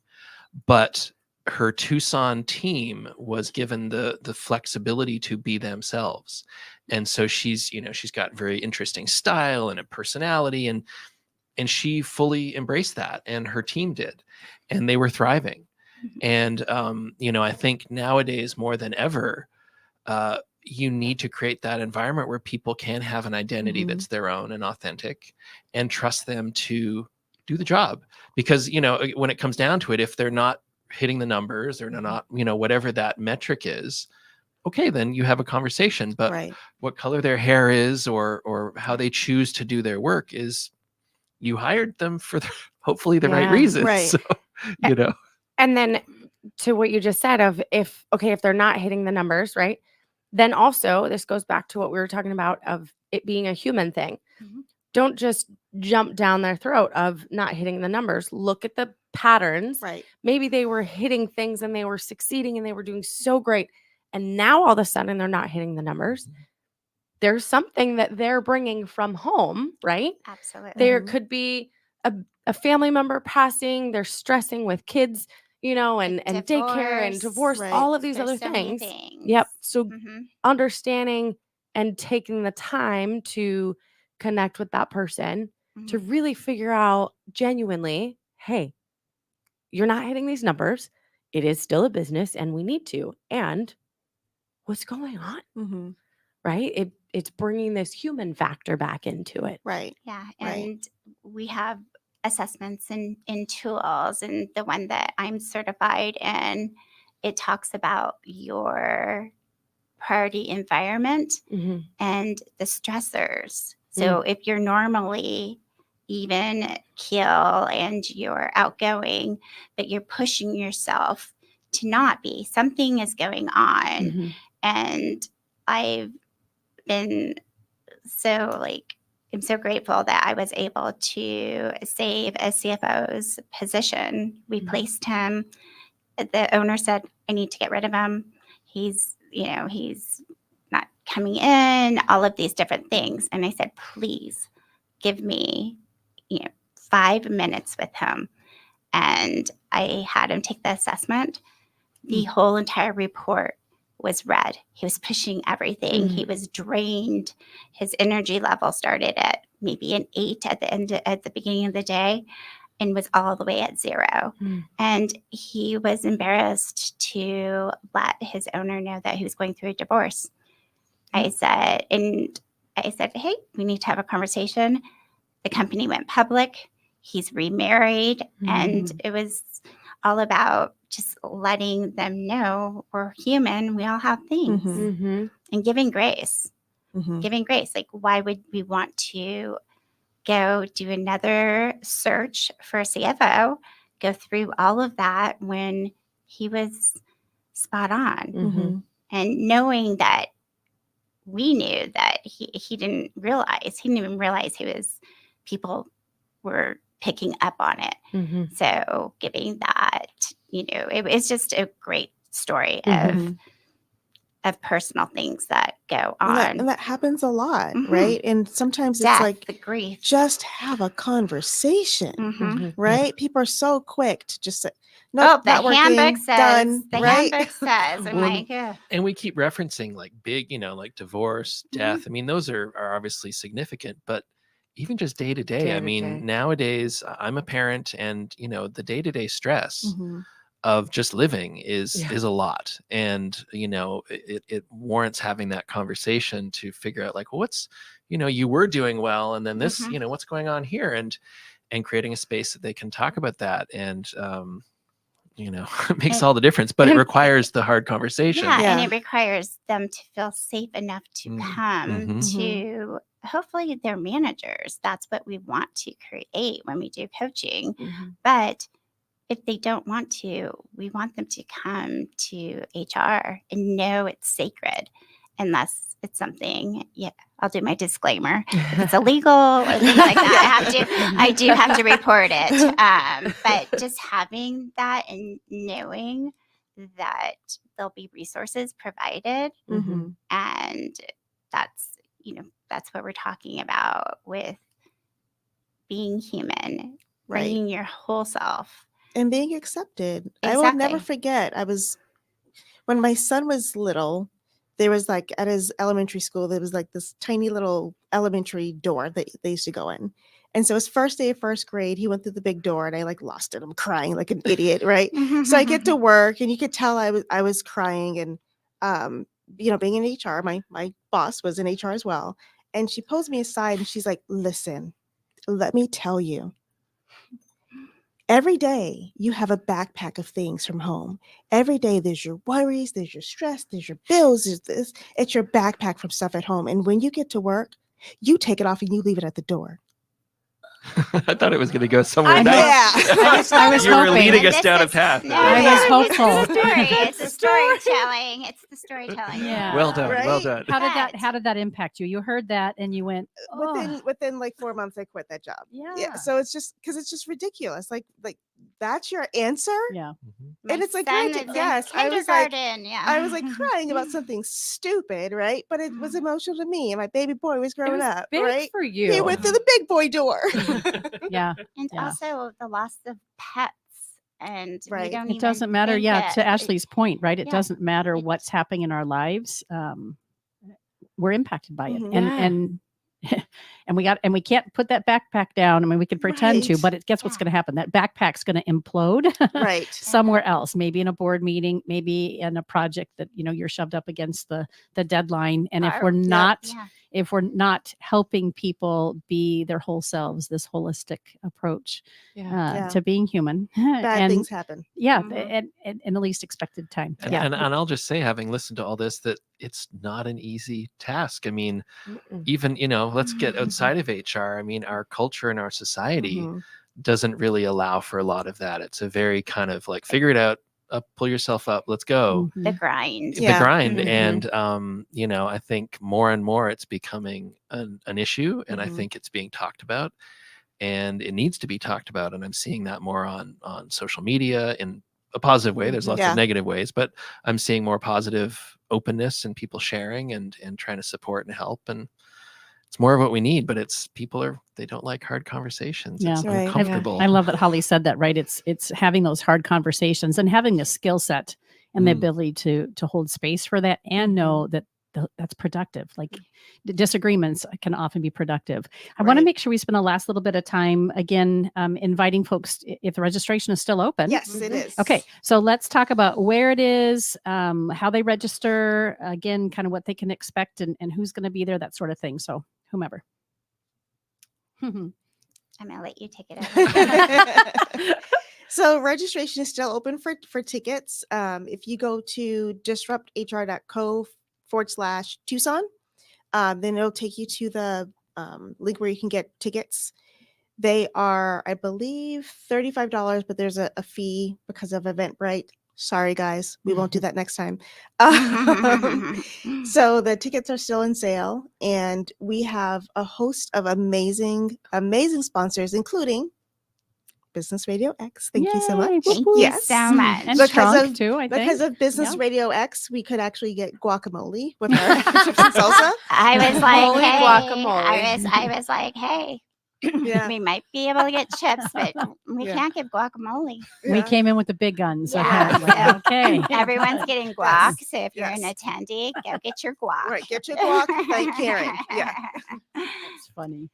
but her Tucson team was given the flexibility to be themselves. And so she's got very interesting style and a personality, and she fully embraced that, and her team did, and they were thriving. And I think nowadays more than ever, you need to create that environment where people can have an identity that's their own and authentic, and trust them to do the job. Because when it comes down to it, if they're not hitting the numbers, or not whatever that metric is, okay, then you have a conversation. But Right. what color their hair is, or how they choose to do their work, is you hired them for hopefully the right Yeah. reasons. Right. So And then to what you just said of if they're not hitting the numbers, right? Then also this goes back to what we were talking about of it being a human thing. Don't just jump down their throat of not hitting the numbers. Look at the patterns. Right. Maybe they were hitting things and they were succeeding and they were doing so great. And now all of a sudden they're not hitting the numbers. There's something that they're bringing from home, right? Absolutely. There could be a family member passing, they're stressing with kids, and daycare and divorce, Right. all of these There's other so many things. Yep. So Mhm. understanding and taking the time to connect with that person to Mhm. really figure out genuinely, hey, you're not hitting these numbers. It is still a business and we need to. And what's going on? Mhm. Right? It's bringing this human factor back into it. Right. Yeah. Right. And we have assessments and tools. And the one that I'm certified in, it talks about your priority environment Mhm. and the stressors. So if you're normally even keel and you're outgoing, but you're pushing yourself to not be, something is going on. Mhm. And I've been so I'm so grateful that I was able to save a CFO's position. We placed him. The owner said, I need to get rid of him. He's not coming in, all of these different things. And I said, please give me, 5 minutes with him. And I had him take the assessment. The whole entire report was red. He was pushing everything. He was drained. His energy level started at maybe an 8 at the beginning of the day and was all the way at 0. And he was embarrassed to let his owner know that he was going through a divorce. I said, hey, we need to have a conversation. The company went public. He's remarried. And it was all about just letting them know we're human. We all have things. Mhm. And giving grace. Mhm. Giving grace. Like, why would we want to go do another search for a CFO, go through all of that when he was spot on? Mhm. And knowing that we knew that he didn't even realize people were picking up on it. Mhm. So giving that, it was just a great story of personal things that go on. And that happens a lot, Mhm. right? And sometimes Death, it's like, the grief. just have a conversation, Mhm. right? People are so quick to just say, Oh, nope, the not working, handbook says. done, The right? handbook says. I'm Well, like, yeah. And we keep referencing like big, like divorce, death. I mean, those are obviously significant, but even just day to day, I mean, Day-to-day. nowadays I'm a parent and, the day to day stress Mhm. of just living is Yeah. a lot. And, it warrants having that conversation to figure out like, well, what's, you were doing well. And then this, Mhm. what's going on here and creating a space that they can talk about that. And, it makes And- all the difference, but it requires the hard conversation. Yeah, and Yeah. it requires them to feel safe enough to come Mhm. to hopefully their managers. That's what we want to create when we do coaching. But if they don't want to, we want them to come to HR and know it's sacred unless it's something, I'll do my disclaimer. If it's illegal or things like that, I do have to report it. But just having that and knowing that there'll be resources provided, Mhm. and that's what we're talking about with being human, Right. bringing your whole self. And being accepted. I will never Exactly. forget, when my son was little, there was like at his elementary school, there was like this tiny little elementary door that they used to go in. And so his first day of first grade, he went through the big door and I like lost it. I'm crying like an idiot, right? So I get to work and you could tell I was crying and being in HR, my boss was in HR as well. And she pulls me aside and she's like, listen, let me tell you. Every day you have a backpack of things from home. Every day there's your worries, there's your stress, there's your bills, there's this. It's your backpack from stuff at home. And when you get to work, you take it off and you leave it at the door. I thought it was going to go somewhere I know. nice. I was You were hoping. leading And us down a path. I was hopeful. It's the story. It's the storytelling. It's the storytelling. Yeah. Well done. Well Right? done. How did that impact you? You heard that and you went, Within like 4 months, I quit that job. Yeah. So it's just because it's just ridiculous. Like that's your answer. Yeah. My And it's like, son granted, is in yes, I was like, kindergarten. I was like crying about something stupid, right? But it was emotional to me, and my baby boy was growing was up, big right? for you. He went through the big boy door. Yeah. And Yeah. also the loss of pets. And we Right. don't It even doesn't matter. think Yeah. that To Ashley's point, right? It yeah. doesn't matter It- what's happening in our lives. We're impacted by it. Mhm. And and we can't put that backpack down. I mean, we can pretend to, Right. but guess what's Yeah. going to happen? That backpack's going to implode Right. somewhere else, maybe in a board meeting, maybe in a project that, you're shoved up against the deadline. And if we're not, Yeah. if we're not helping people be their whole selves, this holistic approach Yeah. to being human, Bad and things happen. yeah, Mhm. in the least expected time. And, Yeah. and I'll just say, having listened to all this, that it's not an easy task. I mean, Mm-mm. even, let's get outside of HR. I mean, our culture and our society Mhm. doesn't really allow for a lot of that. It's a very kind of like, figure it out, pull yourself up, let's go. The Mhm. grind. The Yeah. grind. Mhm. And, I think more and more it's becoming an issue, and I Mhm. think it's being talked about, and it needs to be talked about. And I'm seeing that more on social media in a positive way. There's lots Yeah. of negative ways, but I'm seeing more positive openness and people sharing and trying to support and help. And it's more of what we need, but they don't like hard conversations. It's Yeah. Right. uncomfortable. I love that Holly said that, right? It's having those hard conversations and having a skill set and the Mm. ability to hold space for that and know that that's productive. Like the disagreements can often be productive. I want to Right. make sure we spend the last little bit of time again inviting folks if the registration is still open. Yes, it is. Okay, so let's talk about where it is, how they register, again, kind of what they can expect and who's going to be there, that sort of thing. So whomever. I'm gonna let you take it over. So registration is still open for tickets. If you go to disrupthr.co/Tucson, then it'll take you to the link where you can get tickets. They are, I believe, $35, but there's a fee because of Eventbrite. Sorry, guys, we won't do that next time. So the tickets are still in sale, and we have a host of amazing sponsors, including Business Radio X. Thank you so Yay, much. whoop, Thank whoop. you Yes. so much. And Because Strunk of- too, I think. Because of Business Yeah. Radio X, we could actually get guacamole with our chips and salsa. I was like, Holy hey, guacamole. I was like, hey, Yeah. we might be able to get chips, but we Yeah. can't get guacamole. We Yeah. came in with the big guns. Yeah. Like, okay. Everyone's getting guac, Yes. so if you're an Yes. attendee, go get your guac. Right, get your guac, thank Karen. Yeah. That's funny.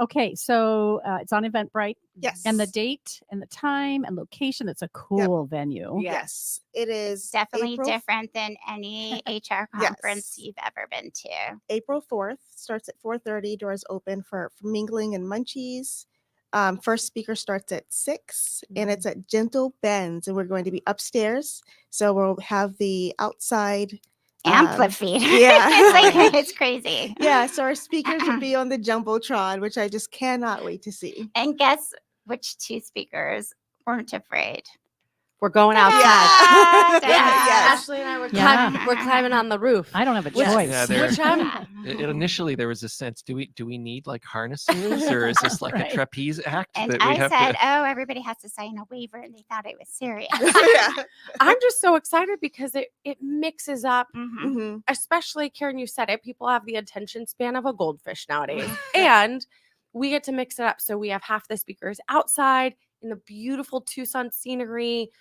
Okay, so it's on Eventbrite. Yes. And the date and the time and location. It's a cool venue. Yes, it is It's definitely April, different than any HR conference Yes. you've ever been to. April 4th. Starts at 4:30. Doors open for mingling and munchies. First speaker starts at 6, and it's at Gentle Bends, and we're going to be upstairs. So we'll have the outside Amplified. yeah. It's crazy. Yeah, so our speakers will be on the Jumbotron, which I just cannot wait to see. And guess which two speakers weren't afraid? We're going outside. Yeah. Yes. Ashley and I were Yeah. climbing on the roof. I don't have a Which- choice. Yeah, there- Which I'm Initially, there was a sense: do we need like harnesses, or is this like Right. a trapeze act And that we I have said, to? oh, everybody has to sign a waiver. And they thought it was serious. Yeah. I'm just so excited because it mixes up, Mhm. Mhm. especially Karen, you said it. People have the attention span of a goldfish nowadays. And we get to mix it up. So we have half the speakers outside in the beautiful Tucson scenery,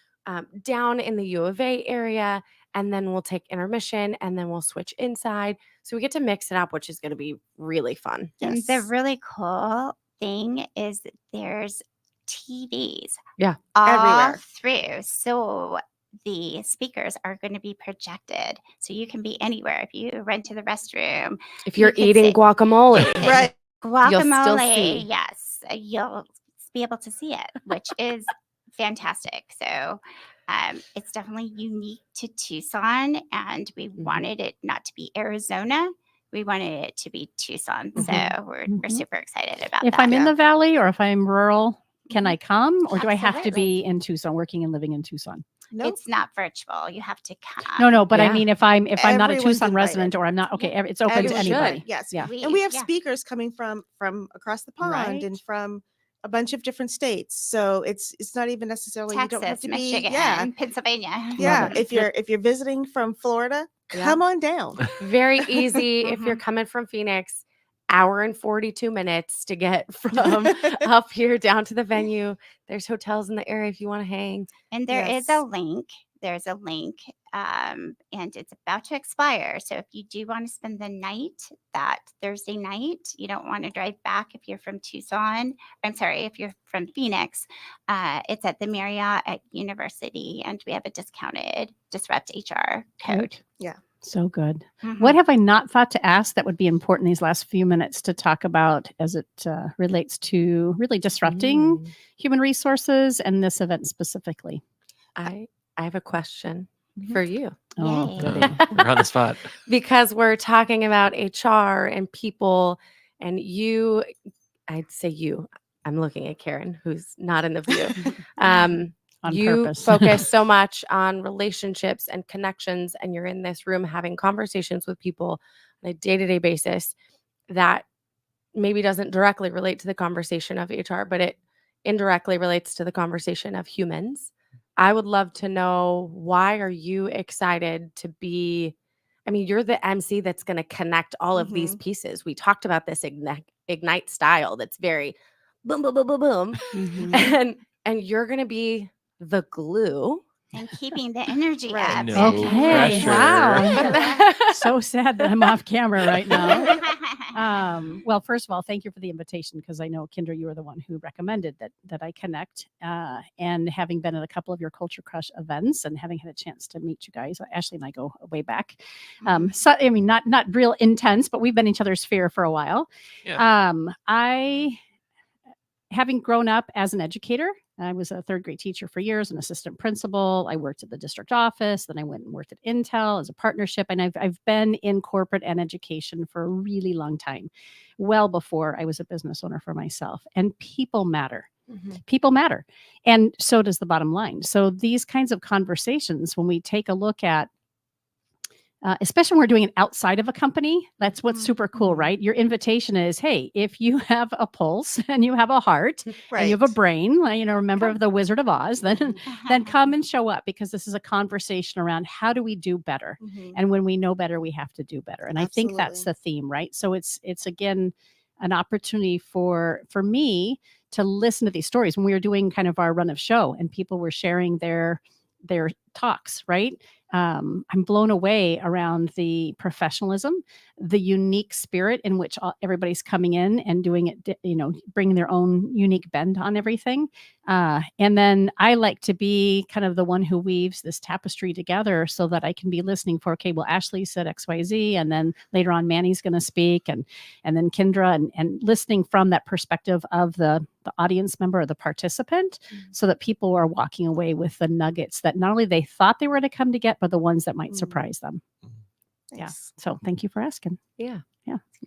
down in the U of A area, and then we'll take intermission and then we'll switch inside. So we get to mix it up, which is going to be really fun. And Yes. the really cool thing is that there's TVs Yeah. all Everywhere. through. So the speakers are going to be projected. So you can be anywhere. If you run to the restroom, If you're You could eating sit- guacamole, Right. guacamole, see. yes, you'll be able to see it, which is fantastic. So it's definitely unique to Tucson, and we wanted it not to be Arizona. We wanted it to be Tucson. So we're Mhm. super excited about If that. I'm in Yeah. the valley or if I'm rural, can I come or do I have to Absolutely. be in Tucson, working and living in Tucson? Nope. It's not virtual. You have to come. No, but I Yeah. mean, if I'm not a Everyone's Tucson resident invited. or I'm not, okay, it's open to Everyone should. anybody. Yes. Yeah. And we have Yeah. speakers coming from across the pond Right. and from a bunch of different states. So it's not even necessarily you don't have Texas, to Michigan, be yeah. Pennsylvania. Yeah. it. If you're visiting from Florida, Yeah. come on down. very easy. If you're coming from Phoenix, hour and 42 minutes to get from up here down to the venue. There's hotels in the area if you want to hang. And there is Yes. a link there's a link, and it's about to expire. So if you do want to spend the night that Thursday night, you don't want to drive back if you're from Tucson. I'm sorry, if you're from Phoenix, it's at the Marriott at University, and we have a discounted Disrupt HR code. Yeah. So good. Mhm. What have I not thought to ask that would be important these last few minutes to talk about as it relates to really disrupting human resources and this event specifically? I have a question Mhm. for you Oh, Yay. goody. We're on the spot. because we're talking about HR and people, and you, I'd say you. I'm looking at Karen, who's not in the view. On You purpose. focus so much on relationships and connections, and you're in this room having conversations with people on a day-to-day basis that maybe doesn't directly relate to the conversation of HR, but it indirectly relates to the conversation of humans. I would love to know, why are you excited to be? I mean, you're the MC that's going to connect all of these pieces. We talked about this ignite style that's very boom, boom, boom, boom, boom. Mhm. And you're going to be the glue. And keeping the energy Right. up. No Okay. pressure. Wow. So sad that I'm off camera right now. Well, first of all, thank you for the invitation, because I know, Kendra, you were the one who recommended that I connect. And having been at a couple of your Culture Crush events and having had a chance to meet you guys, Ashley and I go way back. So I mean, not real intense, but we've been each other's sphere for a while. Yeah. Having grown up as an educator, I was a third grade teacher for years, an assistant principal. I worked at the district office. Then I went and worked at Intel as a partnership. And I've been in corporate and education for a really long time, well before I was a business owner for myself. And people matter. People matter. And so does the bottom line. So these kinds of conversations, when we take a look at, especially when we're doing it outside of a company, that's what's super cool, right? Your invitation is, hey, if you have a pulse and you have a heart and you have a brain, remember of the Wizard of Oz, then come and show up, because this is a conversation around how do we do better? And when we know better, we have to do better. And I think that's the theme, right? So it's again, an opportunity for me to listen to these stories when we were doing kind of our run of show and people were sharing their talks, right? I'm blown away around the professionalism, the unique spirit in which everybody's coming in and doing it, bringing their own unique bend on everything. And then I like to be kind of the one who weaves this tapestry together so that I can be listening for, okay, well, Ashley said XYZ, and then later on Manny's going to speak, and then Kendra, and listening from that perspective of the audience member or the participant, so that people are walking away with the nuggets that not only they thought they were to come to get, but the ones that might surprise them. Yeah. So thank you for asking. Yeah.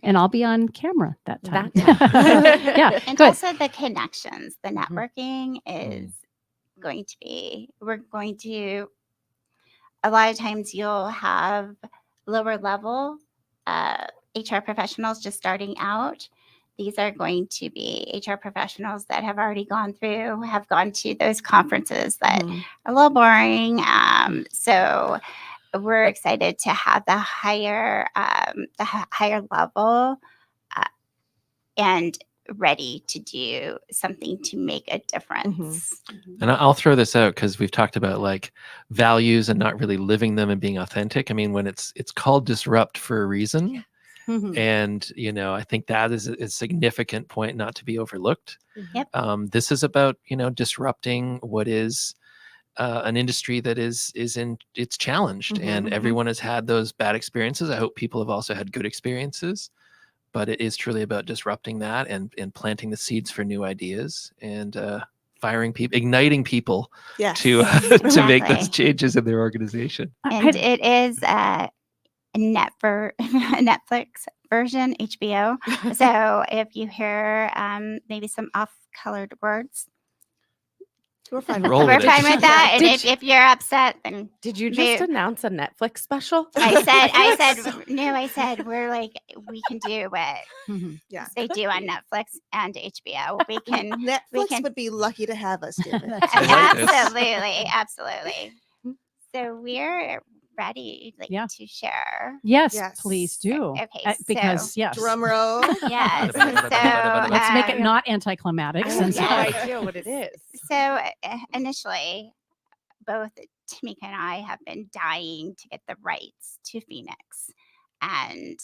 And I'll be on camera that time. Yeah. And good. also the connections, the networking is going to be, a lot of times you'll have lower level HR professionals just starting out. These are going to be HR professionals that have already gone to those conferences that are a little boring. So we're excited to have the higher level and ready to do something to make a difference. And I'll throw this out because we've talked about like values and not really living them and being authentic. I mean, when it's called disrupt for a reason. And, I think that is a significant point not to be overlooked. Yep. This is about, disrupting what is an industry that it's challenged, and everyone has had those bad experiences. I hope people have also had good experiences, but it is truly about disrupting that and planting the seeds for new ideas and firing people, igniting people to make those changes in their organization. And it is Netflix version, HBO. So if you hear maybe some off-colored words, we're fine with that. And if you're upset, then did you just announce a Netflix special? I said we can do what they do on Netflix and HBO. Netflix would be lucky to have us do it. Absolutely. So we're ready to share. Yes, please do. Okay, because drum roll. Yes. So let's make it not anticlimactic. I have no idea what it is. So initially, both Tamika and I have been dying to get the rights to Phoenix, and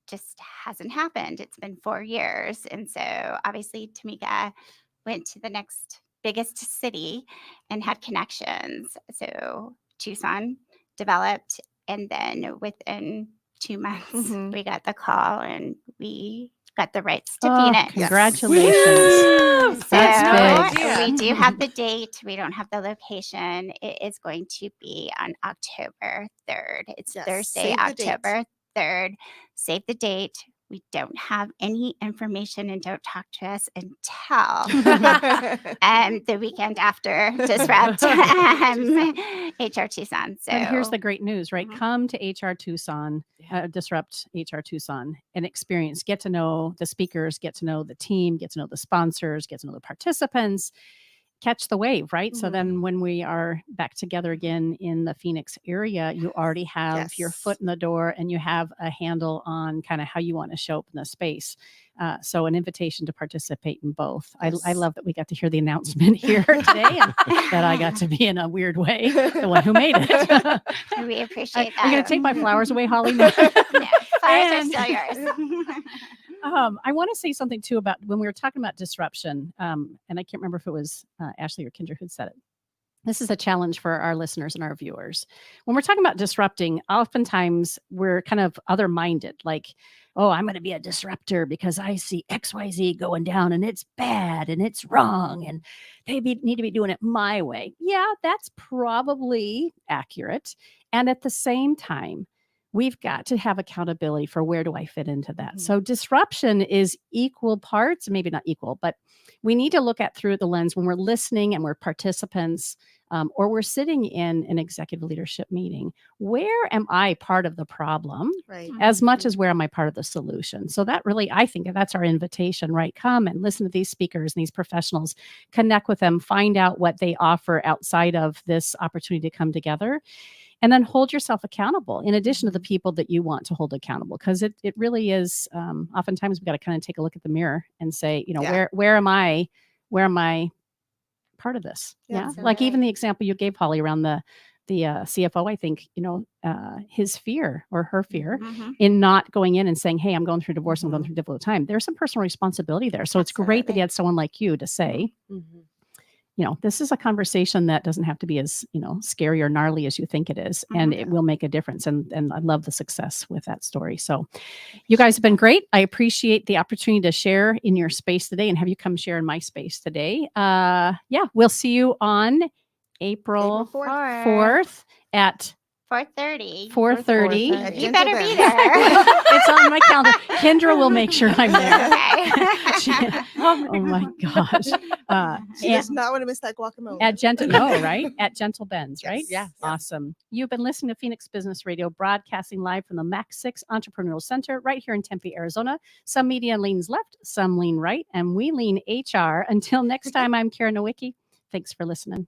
just hasn't happened. It's been 4 years. And so obviously Tamika went to the next biggest city and had connections. So Tucson developed, and then within 2 months we got the call and we got the rights to Phoenix. Congratulations. So That's big. we do have the date. We don't have the location. It is going to be on October 3rd. It's Yes, Thursday, save the date. October 3rd. Save the date. We don't have any information, and don't talk to us until the weekend after Disrupt HR Tucson. So And here's the great news, right? Mhm. Come to HR Tucson, Disrupt HR Tucson, and experience, get to know the speakers, get to know the team, get to know the sponsors, get to know the participants, catch the wave, right? So then when we are back together again in the Phoenix area, you already have your Yes. foot in the door and you have a handle on kind of how you want to show up in the space. So an invitation to participate in both. I Yes. love that we got to hear the announcement here today and that I got to be in a weird way the one who made it. we appreciate that. Are you going to take my flowers away, Holly? No. No, flowers And- are still yours. I want to say something too about when we were talking about disruption, and I can't remember if it was Ashley or Kendra who said it. This is a challenge for our listeners and our viewers. When we're talking about disrupting, oftentimes we're kind of other-minded, like, oh, I'm going to be a disruptor because I see XYZ going down and it's bad and it's wrong and they need to be doing it my way. Yeah, that's probably accurate. And at the same time, we've got to have accountability for where do I fit into that. So disruption is equal parts, maybe not equal, but we need to look at through the lens when we're listening and we're participants or we're sitting in an executive leadership meeting. Where am I part of the problem Right. as much as where am I part of the solution? So that really, I think that's our invitation, right? Come and listen to these speakers and these professionals, connect with them, find out what they offer outside of this opportunity to come together. And then hold yourself accountable in addition to the people that you want to hold accountable. Because it really is, oftentimes we've got to kind of take a look at the mirror and say, you know, Yeah. where am I part of this? Yeah, Yeah. Like even the example you gave, Holly, around the CFO, I think, you know, his fear or her fear Mhm. in not going in and saying, hey, I'm going through divorce, I'm going through difficult time. There's some personal responsibility there. So it's great that he had someone like you to say, you know, this is a conversation that doesn't have to be as, you know, scary or gnarly as you think it is. And it will make a difference. And I love the success with that story. So you guys have been great. I appreciate the opportunity to share in your space today and have you come share in my space today. Yeah, we'll see you on April April 4th. 4th at 4:30. 4:30. At You Gentle better be Bend. there. It's on my calendar. Kendra will make sure I'm there. Okay. Oh my gosh. She does not want to miss that guacamole. At Gentle, no, right? At Gentle Bends, right? Yes. Awesome. You've been listening to Phoenix Business Radio, broadcasting live from the Mac 6 Entrepreneurial Center right here in Tempe, Arizona. Some media leans left, some lean right, and we lean HR. Until next time, I'm Karen Nowicki. Thanks for listening.